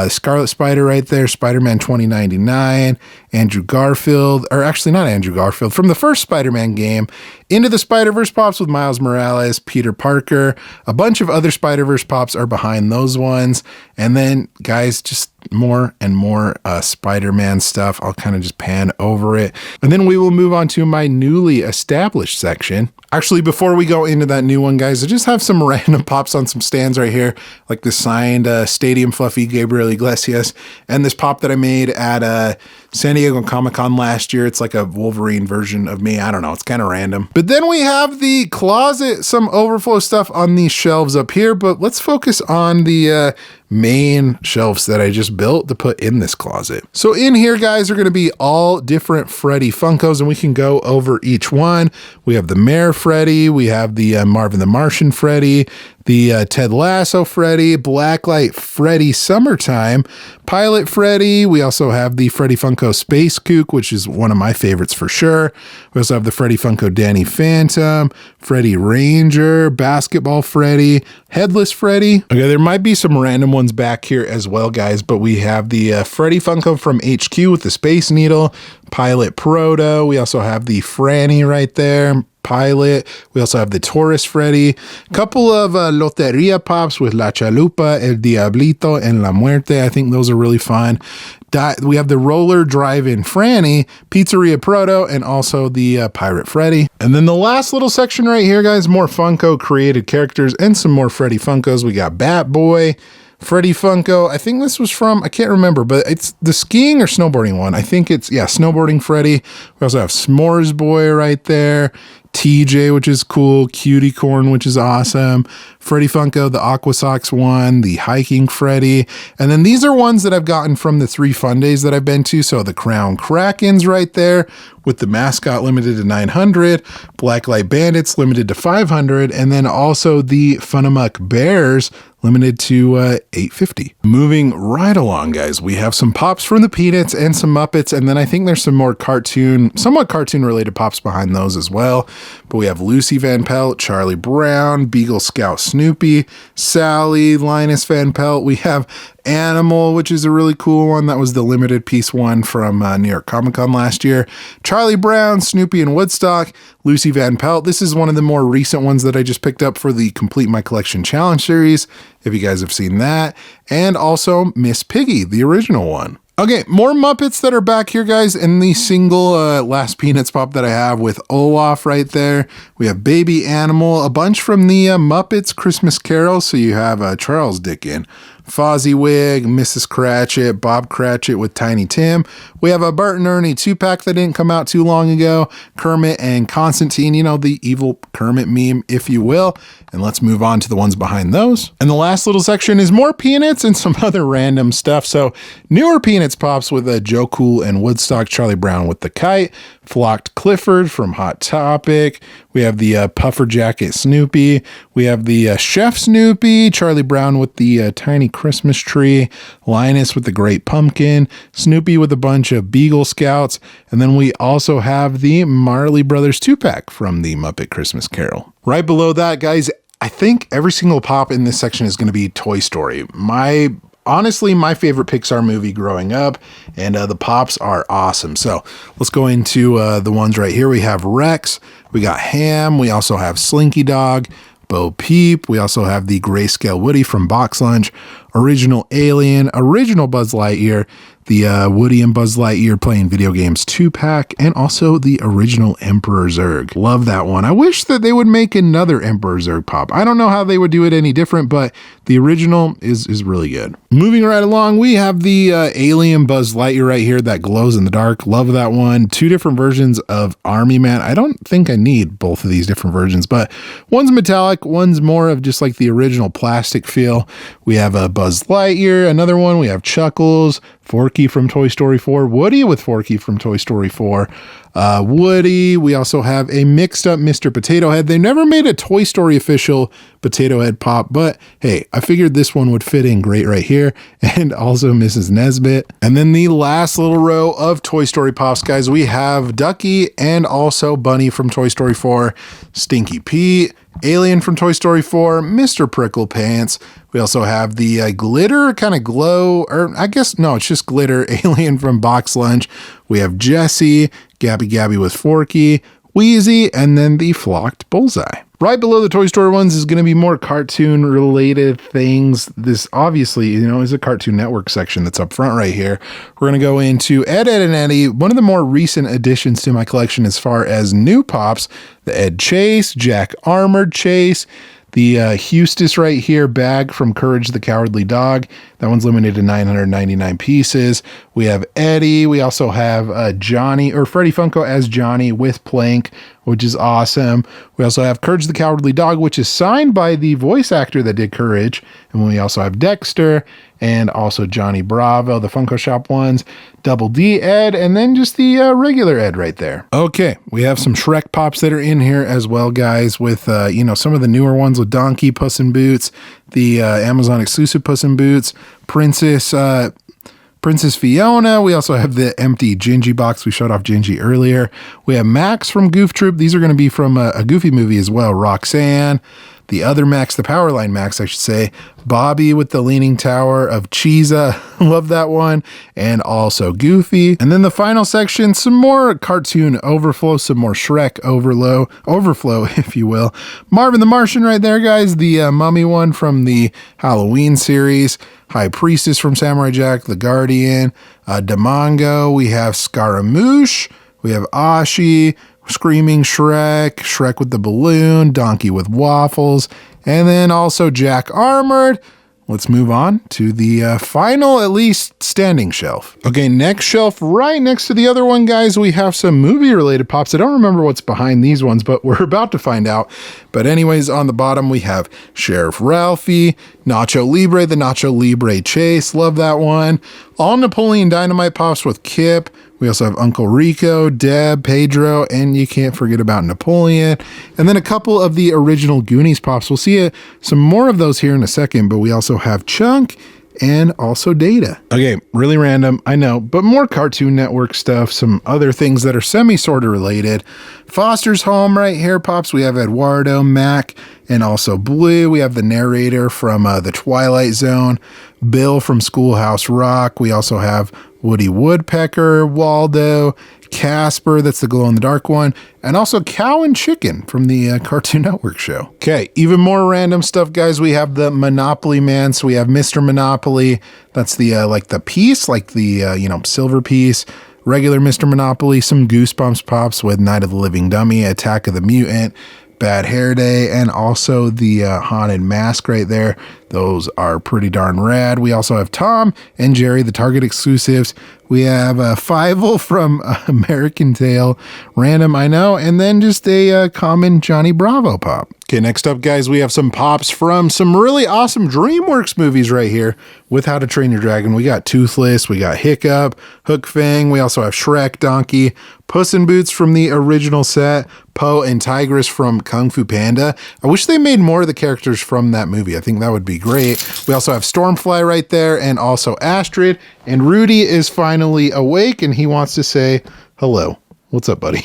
Scarlet Spider right there, Spider-Man 2099, Andrew Garfield, or actually not Andrew Garfield, from the first Spider-Man game, Into the Spider-Verse pops with Miles Morales, Peter Parker, a bunch of other Spider-Verse pops are behind those ones, and then, guys, just more and more Spider-Man stuff. I'll kind of just pan over it, and then we will move on to my newly established section. Actually, before we go into that new one, guys, I just have some random pops on some stands right here, like this signed Stadium Fluffy Gabriel Iglesias, and this pop that I made at San Diego Comic-Con last year. It's like a Wolverine version of me. I don't know. It's kind of random. But then we have the closet, some overflow stuff on these shelves up here, but let's focus on the main shelves that I just built to put in this closet. So in here, guys, are going to be all different Freddy Funkos, and we can go over each one. We have the Mayor Freddy, we have the Marvin the Martian Freddy, the Ted Lasso Freddy, Blacklight Freddy Summertime, Pilot Freddy. We also have the Freddy Funko Space Kook, which is one of my favorites for sure. We also have the Freddy Funko Danny Phantom, Freddy Ranger, Basketball Freddy, Headless Freddy. Okay, there might be some random ones back here as well, guys, but we have the Freddy Funko from HQ with the Space Needle, Pilot Proto. We also have the Franny right there, Pilot. We also have the Taurus Freddy, a couple of Loteria pops with La Chalupa, El Diablito, and La Muerte. I think those are really fun. We have the Roller Drive-In Franny, Pizzeria Proto, and also the Pirate Freddy. And then the last little section right here, guys, more Funko created characters and some more Freddy Funkos. We got Bat Boy, Freddy Funko. I think this was from, I can't remember, but it's the skiing or snowboarding one. I think it's, yeah, snowboarding Freddy. We also have S'mores Boy right there, TJ, which is cool, Cutie Corn, which is awesome, Freddy Funko, the Aqua Sox one, the Hiking Freddy, and then these are ones that I've gotten from the 3 fun days that I've been to. So the Crown Krakens right there with the Mascot limited to 900, Blacklight Bandits limited to 500, and then also the Funamuck Bears limited to 850. Moving right along, guys, we have some pops from the Peanuts and some Muppets, and then I think there's some more somewhat cartoon related pops behind those as well. But we have Lucy Van Pelt, Charlie Brown, Beagle Scout Snoopy, Sally, Linus Van Pelt. We have Animal, which is a really cool one. That was the limited piece one from New York Comic Con last year. Charlie Brown, Snoopy and Woodstock, Lucy Van Pelt. This is one of the more recent ones that I just picked up for the Complete My Collection Challenge series, if you guys have seen that. And also Miss Piggy, the original one. Okay, more Muppets that are back here, guys, in the single last Peanuts pop that I have with Olaf right there. We have Baby Animal, a bunch from the Muppets Christmas Carol. So you have Charles Dickens, Fozziewig, Mrs. Cratchit, Bob Cratchit with Tiny Tim. We have a Bert and Ernie 2-pack that didn't come out too long ago. Kermit and Constantine, you know, the evil Kermit meme, if you will. And let's move on to the ones behind those. And the last little section is more Peanuts and some other random stuff. So newer Peanuts pops with Joe Cool and Woodstock, Charlie Brown with the kite, Flocked Clifford from Hot Topic. We have the puffer jacket Snoopy. We have the Chef Snoopy, Charlie Brown with the tiny Christmas tree, Linus with the Great Pumpkin, Snoopy with a bunch of Beagle Scouts, and then we also have the Marley Brothers 2-pack from the Muppet Christmas Carol. Right below that, guys, I think every single pop in this section is going to be Toy Story. Honestly, my favorite Pixar movie growing up, and the pops are awesome. So let's go into the ones right here. We have Rex, we got Ham, we also have Slinky Dog, Bo Peep, we also have the Grayscale Woody from Box Lunch, Original Alien, Original Buzz Lightyear, the Woody and Buzz Lightyear playing video games 2-pack, and also the original Emperor Zurg. Love that one. I wish that they would make another Emperor Zurg pop. I don't know how they would do it any different, but the original is really good. Moving right along, we have the Alien Buzz Lightyear right here that glows in the dark. Love that one. 2 different versions of Army Man. I don't think I need both of these different versions, but one's metallic, one's more of just like the original plastic feel. We have a Buzz Lightyear, another one. We have Chuckles, Forky from Toy Story 4, Woody with Forky from Toy Story 4, Woody. We also have a mixed up Mr. Potato Head. They never made a Toy Story official Potato Head pop, but hey, I figured this one would fit in great right here, and also Mrs. Nesbit. And then the last little row of Toy Story pops, guys, we have Ducky and also Bunny from Toy Story 4, Stinky Pete, Alien from Toy Story 4, Mr. Prickle Pants. We also have the glitter kind of glow, or I guess, no, it's just glitter, Alien from Box Lunch. We have Jessie, Gabby with Forky, Wheezy, and then the Flocked Bullseye. Right below the Toy Story ones is going to be more cartoon related things. This obviously, you know, is a Cartoon Network section that's up front right here. We're going to go into Ed, Edd, and Eddy, one of the more recent additions to my collection as far as new pops, the Ed Chase, Jack Armored Chase, the Hustis right here, bag from Courage the Cowardly Dog. That one's limited to 999 pieces. We have Eddie. We also have Johnny, or Freddy Funko as Johnny with Plank, which is awesome. We also have Courage the Cowardly Dog, which is signed by the voice actor that did Courage. And we also have Dexter and also Johnny Bravo, the Funko Shop ones, Double D Ed, and then just the regular Ed right there. Okay, we have some Shrek pops that are in here as well, guys, with, you know, some of the newer ones with Donkey, Puss in Boots, the Amazon exclusive Puss in Boots, Princess Fiona. We also have the empty Gingy box. We showed off Gingy earlier. We have Max from Goof Troop. These are going to be from a Goofy movie as well. Roxanne, the other Max, the Powerline Max, I should say. Bobby with the Leaning Tower of Cheeza. Love that one. And also Goofy. And then the final section, some more cartoon overflow, some more Shrek overflow, if you will. Marvin the Martian right there, guys. The Mummy one from the Halloween series. High Priestess from Samurai Jack, The Guardian, Damongo. We have Scaramouche. We have Ashi, Screaming Shrek, Shrek with the balloon, Donkey with waffles, and then also Jack Armored. Let's move on to the final, at least, standing shelf. Okay, next shelf, right next to the other one, guys, we have some movie-related pops. I don't remember what's behind these ones, but we're about to find out. But anyways, on the bottom, we have Sheriff Ralphie, Nacho Libre, the Nacho Libre Chase. Love that one. All Napoleon Dynamite pops with Kip. We also have Uncle Rico, Deb, Pedro, and you can't forget about Napoleon. And then a couple of the original Goonies pops. We'll see some more of those here in a second, but we also have Chunk and also Data. Okay, really random, I know, but more Cartoon Network stuff, some other things that are sort of related. Foster's Home right here pops. We have Eduardo, Mac, and also Blue. We have the narrator from The Twilight Zone, Bill from Schoolhouse Rock. We also have Woody Woodpecker, Waldo, Casper, that's the glow-in-the-dark one, and also Cow and Chicken from the Cartoon Network show. Okay, even more random stuff, guys. We have the Monopoly Man, so we have Mr. Monopoly. That's the, like the piece, like the, you know, silver piece. Regular Mr. Monopoly, some Goosebumps pops with Night of the Living Dummy, Attack of the Mutant, Bad Hair Day, and also the Haunted Mask right there. Those are pretty darn rad. We also have Tom and Jerry, the Target exclusives. We have Fievel from American Tail, random, I know, and then just a common Johnny Bravo pop. Okay, next up, guys, we have some pops from some really awesome DreamWorks movies right here with How to Train Your Dragon. We got Toothless, we got Hiccup, Hook Fang, we also have Shrek, Donkey, Puss in Boots from the original set, Po and Tigress from Kung Fu Panda. I wish they made more of the characters from that movie. I think that would be great. We also have Stormfly right there, and also Astrid, and Rudy is finally awake, and he wants to say hello. What's up, buddy?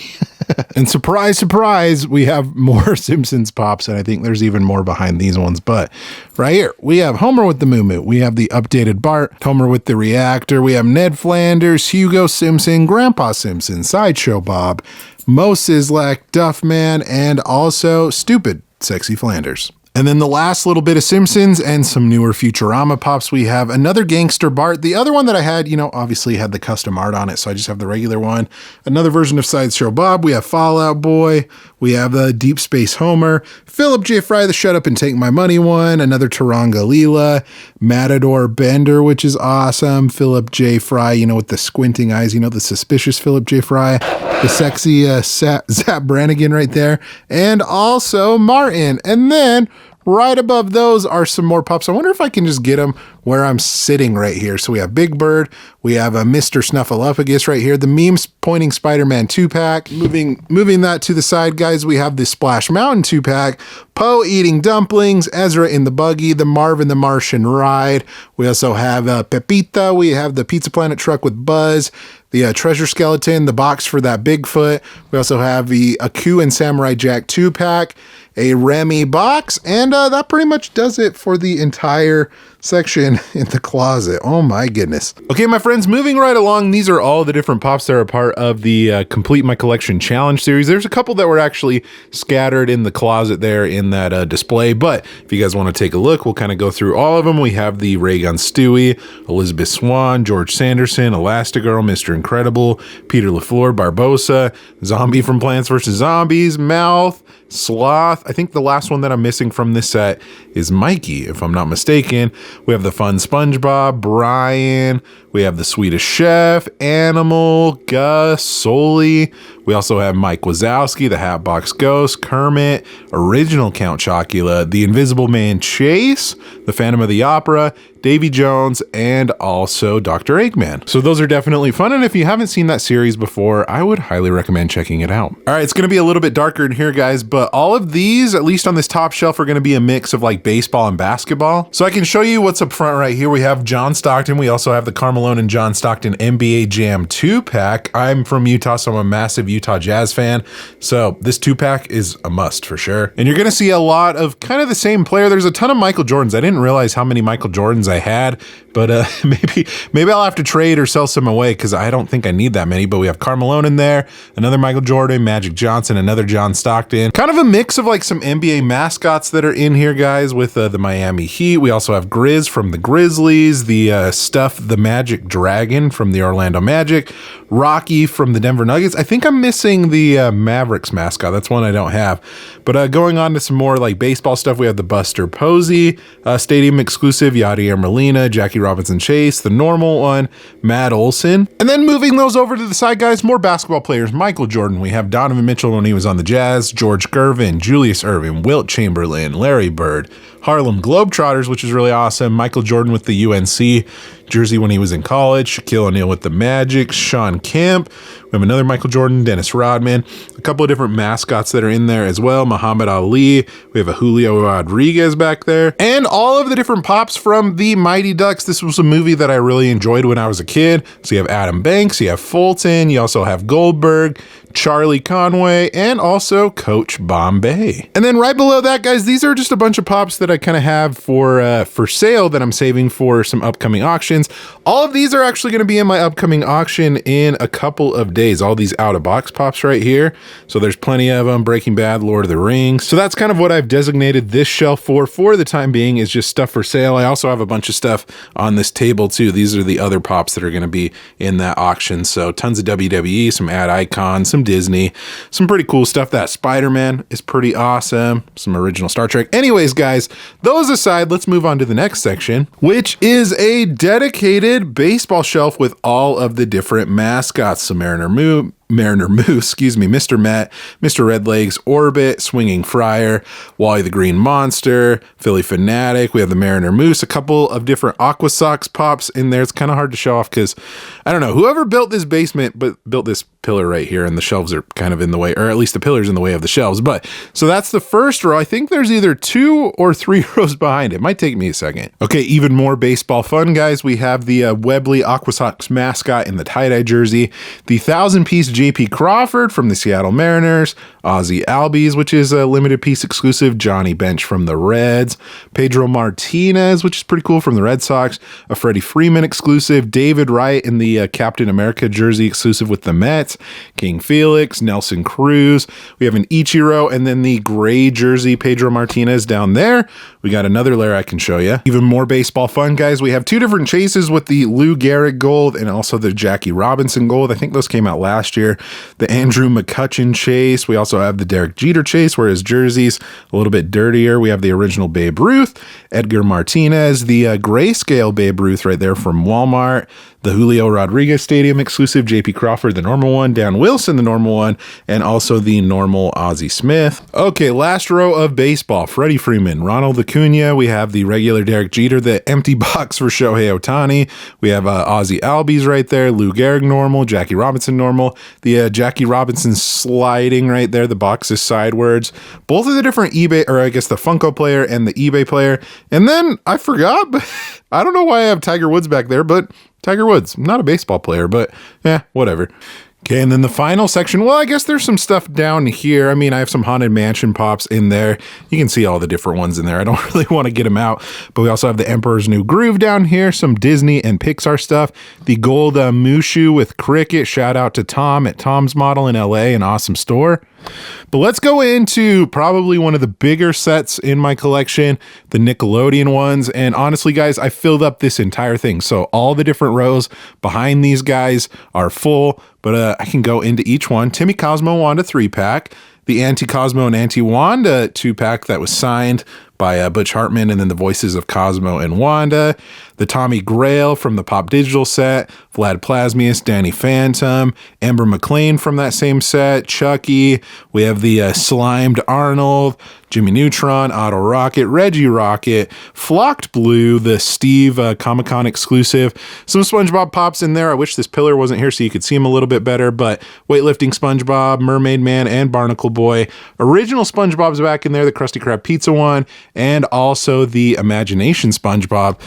And surprise, surprise, we have more Simpsons pops, and I think there's even more behind these ones. But right here, we have Homer with the Moo Moo. We have the updated Bart, Homer with the reactor. We have Ned Flanders, Hugo Simpson, Grandpa Simpson, Sideshow Bob, Mo Sislak, Duffman, and also Stupid Sexy Flanders. And then the last little bit of Simpsons and some newer Futurama pops, we have another Gangster Bart. The other one that I had, obviously had the custom art on it, so I just have the regular one. Another version of Sideshow Bob. We have Fallout Boy. We have the Deep Space Homer. Philip J. Fry, the Shut Up and Take My Money one. Another Taranga Leela. Matador Bender, which is awesome. Philip J. Fry, with the squinting eyes, the suspicious Philip J. Fry. The sexy Zap Brannigan right there. And also Martin. And then right above those are some more pups. I wonder if I can just get them where I'm sitting right here. So we have Big Bird. We have a Mr. Snuffleupagus right here. The Memes Pointing Spider-Man 2-pack. Moving that to the side, guys, we have the Splash Mountain 2-pack. Poe eating dumplings. Ezra in the buggy. The Marvin the Martian ride. We also have Pepita. We have the Pizza Planet truck with Buzz. The Treasure Skeleton. The box for that Bigfoot. We also have the Aku and Samurai Jack 2-pack. A Remy box, and that pretty much does it for the entire section in the closet. Oh my goodness. Okay, my friends, moving right along, these are all the different pops that are part of the Complete My Collection Challenge series. There's a couple that were actually scattered in the closet there in that display, but if you guys want to take a look, we'll kind of go through all of them. We have the Raygun Stewie, Elizabeth Swann, George Sanderson, Elastigirl, Mr. Incredible, Peter LaFleur, Barbossa, Zombie from Plants vs. Zombies, Mouth, Sloth. I think the last one that I'm missing from this set is Mikey, if I'm not mistaken. We have the fun SpongeBob, Brian. We have the Swedish Chef, Animal, Gus, Sully. We also have Mike Wazowski, the Hatbox Ghost, Kermit, Original Count Chocula, the Invisible Man Chase, the Phantom of the Opera, Davy Jones, and also Dr. Eggman. So those are definitely fun, and if you haven't seen that series before, I would highly recommend checking it out. All right, it's going to be a little bit darker in here, guys, but all of these, at least on this top shelf, are going to be a mix of like baseball and basketball. So I can show you what's up front right here. We have John Stockton. We also have the Carmelo and John Stockton NBA Jam 2-pack. I'm from Utah, so I'm a massive Utah Jazz fan. So this 2-pack is a must for sure. And you're going to see a lot of kind of the same player. There's a ton of Michael Jordans. I didn't realize how many Michael Jordans I had, but maybe I'll have to trade or sell some away because I don't think I need that many. But we have Carmelo in there, another Michael Jordan, Magic Johnson, another John Stockton. Kind of a mix of like some NBA mascots that are in here, guys, with the Miami Heat. We also have Grizz from the Grizzlies, the Stuff the Magic Dragon from the Orlando Magic, Rocky from the Denver Nuggets. I think I'm missing the Mavericks mascot. That's one I don't have. But going on to some more like baseball stuff, we have the Buster Posey, Stadium exclusive, Yadier Molina, Jackie Robinson Chase, the normal one, Matt Olson. And then moving those over to the side, guys, more basketball players. Michael Jordan. We have Donovan Mitchell when he was on the Jazz, George Gervin, Julius Erving, Wilt Chamberlain, Larry Bird, Harlem Globetrotters, which is really awesome. Michael Jordan with the UNC jersey when he was in college. Shaquille O'Neal with the Magic. Sean Kemp. We have another Michael Jordan. Dennis Rodman. A couple of different mascots that are in there as well. Muhammad Ali. We have a Julio Rodriguez back there. And all of the different pops from the Mighty Ducks. This was a movie that I really enjoyed when I was a kid. So you have Adam Banks. You have Fulton. You also have Goldberg, Charlie Conway, and also Coach Bombay. And then right below that, guys, these are just a bunch of pops that I kind of have for sale that I'm saving for some upcoming auctions. All of these are actually going to be in my upcoming auction in a couple of days. All these out-of-box pops right here. So there's plenty of them. Breaking Bad, Lord of the Rings. So that's kind of what I've designated this shelf for the time being, is just stuff for sale. I also have a bunch of stuff on this table too. These are the other pops that are going to be in that auction. So tons of WWE, some ad icons, some some Disney, some pretty cool stuff. That Spider-Man is pretty awesome. Some original Star Trek. Anyways, guys, those aside, let's move on to the next section, which is a dedicated baseball shelf with all of the different mascots. So Mariner Moose, Mr. Met, Mr. Redlegs, Orbit, Swinging Friar, Wally the Green Monster, Philly Fanatic. We have the Mariner Moose, a couple of different Aqua Sox pops in there. It's kind of hard to show off because, I don't know, whoever built this basement, but built this pillar right here, and the shelves are kind of in the way, or at least the pillar's in the way of the shelves. But so that's the first row. I think there's either 2 or 3 rows behind it. Might take me a second. Okay, even more baseball fun, guys. We have the Webley Aqua Sox mascot in the tie-dye jersey, the 1,000-piece JP Crawford from the Seattle Mariners, Ozzie Albies, which is a limited piece exclusive, Johnny Bench from the Reds, Pedro Martinez, which is pretty cool, from the Red Sox, a Freddie Freeman exclusive, David Wright in the Captain America jersey exclusive with the Mets, King Felix, Nelson Cruz. We have an Ichiro, and then the gray jersey Pedro Martinez down there. We got another layer I can show you. Even more baseball fun, guys. We have 2 different chases with the Lou Gehrig gold and also the Jackie Robinson gold. I think those came out last year. The Andrew McCutchen chase. We also have the Derek Jeter chase, where his jersey's a little bit dirtier. We have the original Babe Ruth, Edgar Martinez, the grayscale Babe Ruth right there from Walmart, the Julio Rodriguez Stadium exclusive, JP Crawford, the normal one, Dan Wilson, the normal one, and also the normal Ozzie Smith. Okay, last row of baseball. Freddie Freeman, Ronald Acuna. We have the regular Derek Jeter, the empty box for Shohei Ohtani. We have Ozzie Albies right there, Lou Gehrig normal, Jackie Robinson normal, the Jackie Robinson sliding right there, the box is sidewards. Both of the different eBay, or I guess the Funko player and the eBay player. And then I forgot, but I don't know why I have Tiger Woods back there, but Tiger Woods, not a baseball player, but whatever. Okay, and then the final section, well, I guess there's some stuff down here. I mean, I have some Haunted Mansion pops in there. You can see all the different ones in there. I don't really want to get them out, but we also have the Emperor's New Groove down here, some Disney and Pixar stuff, the gold Mushu with Cricket. Shout out to Tom at Tom's Model in LA, an awesome store. But let's go into probably one of the bigger sets in my collection, the Nickelodeon ones. And honestly, guys, I filled up this entire thing. So all the different rows behind these guys are full, but I can go into each one. Timmy Cosmo Wanda 3-pack, the Anti-Cosmo and Anti-Wanda 2-pack that was signed by Butch Hartman, and then the voices of Cosmo and Wanda, the Tommy Grail from the Pop Digital set, Vlad Plasmius, Danny Phantom, Amber McLean from that same set, Chucky. We have the Slimed Arnold, Jimmy Neutron, Otto Rocket, Reggie Rocket, Flocked Blue, the Steve Comic-Con exclusive. Some SpongeBob pops in there. I wish this pillar wasn't here so you could see him a little bit better, but Weightlifting SpongeBob, Mermaid Man, and Barnacle Boy. Original SpongeBob's back in there, the Krusty Krab Pizza one, and also the Imagination SpongeBob.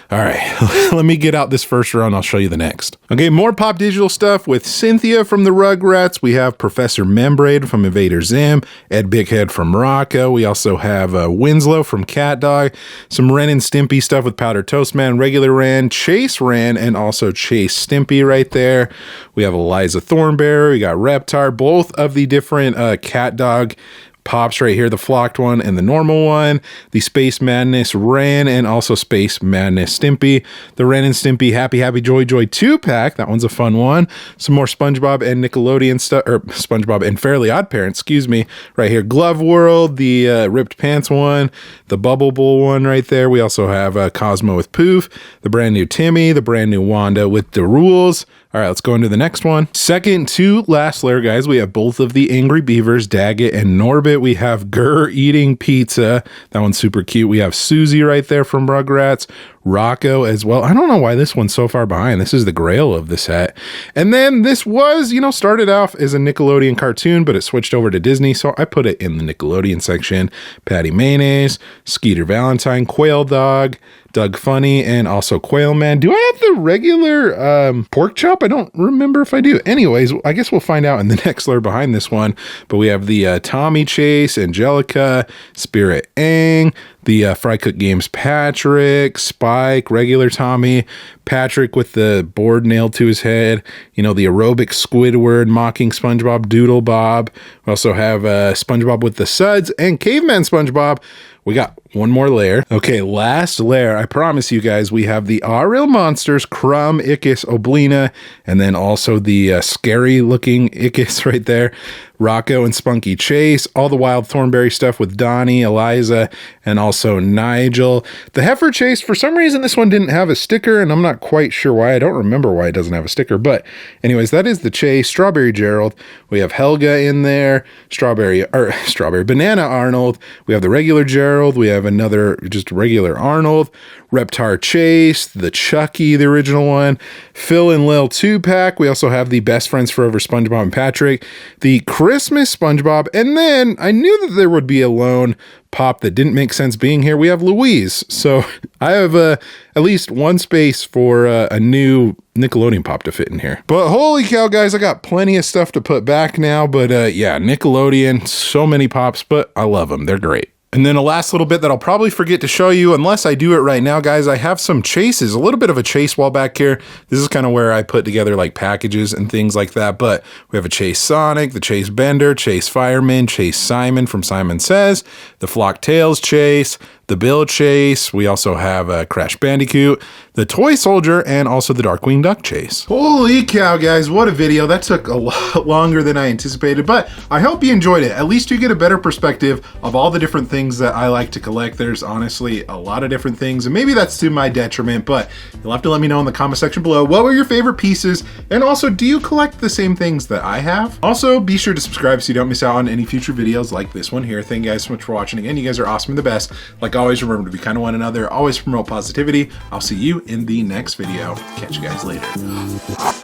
All right, let me get out this first row and I'll show you the next. Okay, more Pop Digital stuff with Cynthia from the Rugrats. We have Professor Membrane from Invader Zim, Ed Bighead from Rocco. We also have Winslow from Cat Dog, some Ren and Stimpy stuff with Powder Toast Man, Regular Ren, Chase Ren, and also Chase Stimpy right there. We have Eliza Thornberry, we got Reptar, both of the different Cat Dog pops right here, the flocked one and the normal one, the Space Madness Ren and also Space Madness Stimpy, the Ren and Stimpy Happy Happy Joy Joy 2-pack, that one's a fun one, some more SpongeBob and Nickelodeon stuff, or SpongeBob and Fairly Odd Parents, excuse me, right here, Glove World, the Ripped Pants one, the Bubble Bowl one right there. We also have Cosmo with Poof, the brand new Timmy, the brand new Wanda with the Rules. All right, let's go into the next one. Second to last layer, guys, we have both of the Angry Beavers, Daggett and Norbit. We have Gurr eating pizza. That one's super cute. We have Susie right there from Rugrats. Rocco as well. I don't know why this one's so far behind. This is the grail of the set. And then this was, started off as a Nickelodeon cartoon, but it switched over to Disney, so I put it in the Nickelodeon section. Patty Mayonnaise, Skeeter Valentine, Quail Dog, Doug Funny, and also Quail Man. Do I have the regular pork chop? I don't remember if I do. Anyways, I guess we'll find out in the next layer behind this one. But we have the Tommy Chase, Angelica, Spirit Aang, the Fry Cook Games Patrick, Spike, regular Tommy, Patrick with the board nailed to his head, the aerobic Squidward mocking SpongeBob, Doodle Bob. We also have SpongeBob with the Suds and Caveman SpongeBob. We got one more layer. Okay, last layer. I promise you guys, we have the Real Monsters, Crumb, Ickis, Oblina, and then also the scary looking Ickis right there. Rocco and Spunky Chase, all the Wild Thornberry stuff with Donnie, Eliza, and also Nigel. The Heifer Chase, for some reason, this one didn't have a sticker, and I'm not quite sure why. I don't remember why it doesn't have a sticker, but anyways, that is the Chase. Strawberry Gerald. We have Helga in there. Strawberry Banana Arnold. We have the regular Gerald. We have another just regular Arnold. Reptar Chase, the Chucky, the original one. Phil and Lil 2-pack. We also have the Best Friends Forever SpongeBob and Patrick. The Christmas SpongeBob. And then I knew that there would be a lone pop that didn't make sense being here. We have Louise. So I have at least one space for a new Nickelodeon pop to fit in here. But holy cow, guys, I got plenty of stuff to put back now. But yeah, Nickelodeon, so many pops, but I love them. They're great. And then a last little bit that I'll probably forget to show you unless I do it right now, guys. I have some chases, a little bit of a chase wall back here. This is kind of where I put together like packages and things like that. But we have a Chase Sonic, the Chase Bender, Chase Fireman, Chase Simon from Simon Says, the Flock Tales Chase, the Bill Chase. We also have a Crash Bandicoot, the Toy Soldier, and also the Darkwing Duck Chase. Holy cow, guys, what a video. That took a lot longer than I anticipated, but I hope you enjoyed it. At least you get a better perspective of all the different things that I like to collect. There's honestly a lot of different things, and maybe that's to my detriment, but you'll have to let me know in the comment section below what were your favorite pieces, and also, do you collect the same things that I have? Also, be sure to subscribe so you don't miss out on any future videos like this one here. Thank you guys so much for watching. Again, you guys are awesome and the best. Like always, remember to be kind to one another, always promote positivity. I'll see you in the next video. Catch you guys later.